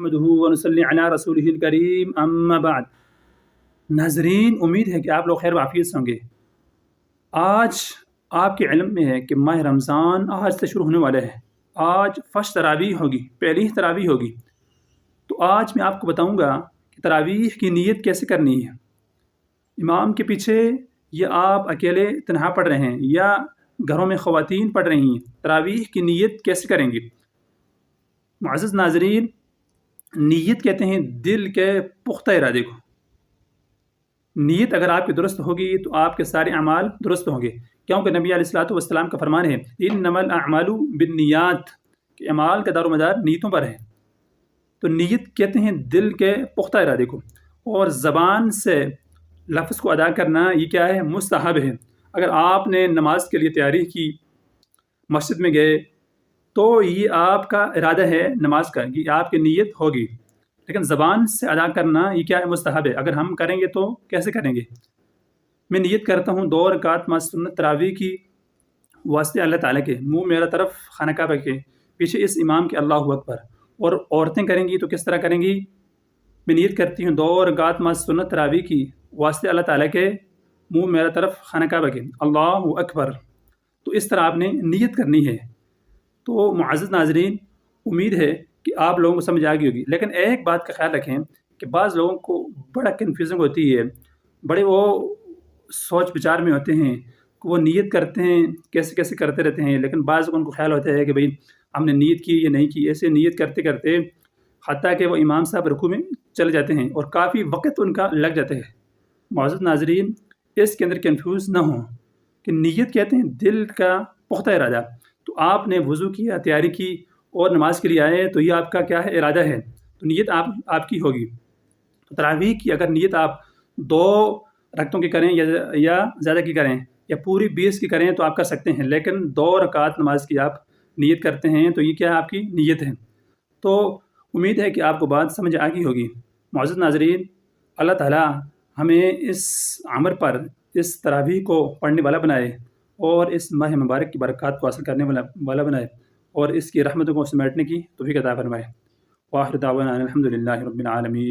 نحمدہ ونصلی علی رسولہ الکریم اما بعد۔ ناظرین، امید ہے کہ آپ لوگ خیر و عافیت سے ہوں گے۔ آج آپ کے علم میں ہے کہ ماہ رمضان آج سے شروع ہونے والا ہے۔ آج فرسٹ تراویح ہوگی، پہلی تراویح ہوگی۔ تو آج میں آپ کو بتاؤں گا کہ تراویح کی نیت کیسے کرنی ہے۔ امام کے پیچھے یا آپ اکیلے تنہا پڑھ رہے ہیں یا گھروں میں خواتین پڑھ رہی ہیں، تراویح کی نیت کیسے کریں گے۔ معزز ناظرین، نیت کہتے ہیں دل کے پختہ ارادے کو۔ نیت اگر آپ کی درست ہوگی تو آپ کے سارے اعمال درست ہوں گے، کیونکہ نبی علیہ الصلوۃ والسلام کا فرمان ہے انما الاعمال بالنیات، کہ اعمال کا دار و مدار نیتوں پر ہے۔ تو نیت کہتے ہیں دل کے پختہ ارادے کو، اور زبان سے لفظ کو ادا کرنا یہ کیا ہے، مستحب ہے۔ اگر آپ نے نماز کے لیے تیاری کی، مسجد میں گئے، تو یہ آپ کا ارادہ ہے نماز کا، یہ آپ کی نیت ہوگی، لیکن زبان سے ادا کرنا یہ کیا ہے، مستحب ہے۔ اگر ہم کریں گے تو کیسے کریں گے؟ میں نیت کرتا ہوں 2 رکعت مع سنت تراویح کی واسطے اللہ تعالیٰ کے، منہ میرا طرف خانہ کعبہ کے، پیچھے اس امام کے اللہ اکبر۔ اور عورتیں کریں گی تو کس طرح کریں گی؟ میں نیت کرتی ہوں 2 رکعت مع سنت تراویح کی واسطے اللہ تعالیٰ کے، منہ میرا طرف خانہ کعبہ کے، اللہ اکبر۔ تو اس طرح آپ نے نیت کرنی ہے۔ تو معزز ناظرین، امید ہے کہ آپ لوگوں کو سمجھ آ گئی ہوگی، لیکن ایک بات کا خیال رکھیں کہ بعض لوگوں کو بڑا کنفیوژنگ ہوتی ہے، بڑے وہ سوچ بچار میں ہوتے ہیں کہ وہ نیت کرتے ہیں، کیسے کیسے کرتے رہتے ہیں، لیکن بعض ان کو خیال ہوتا ہے کہ بھئی ہم نے نیت کی یا نہیں کی، ایسے نیت کرتے کرتے حتیٰ کہ وہ امام صاحب رکوع میں چلے جاتے ہیں اور کافی وقت ان کا لگ جاتا ہے۔ معزز ناظرین، اس کے اندر کنفیوز نہ ہوں کہ نیت کہتے ہیں دل کا پختہ ارادہ۔ تو آپ نے وضو کیا، تیاری کی اور نماز کے لیے آئے، تو یہ آپ کا کیا ہے، ارادہ ہے، تو نیت آپ کی ہوگی۔ تو تراویح کی اگر نیت آپ 2 رکعتوں کی کریں یا زیادہ کی کریں یا پوری 20 کی کریں تو آپ کر سکتے ہیں، لیکن 2 رکعت نماز کی آپ نیت کرتے ہیں تو یہ کیا آپ کی نیت ہے۔ تو امید ہے کہ آپ کو بات سمجھ آ گئی ہوگی۔ معزز ناظرین، اللہ تعالیٰ ہمیں اس عمل پر، اس تراویح کو پڑھنے والا بنائے اور اس ماہ مبارک کی برکات کو حاصل کرنے والا بنائے اور اس کی رحمتوں کو سمیٹنے کی توفیق عطا فرمائے۔ وآخر دعوانا الحمد للہ رب العالمین۔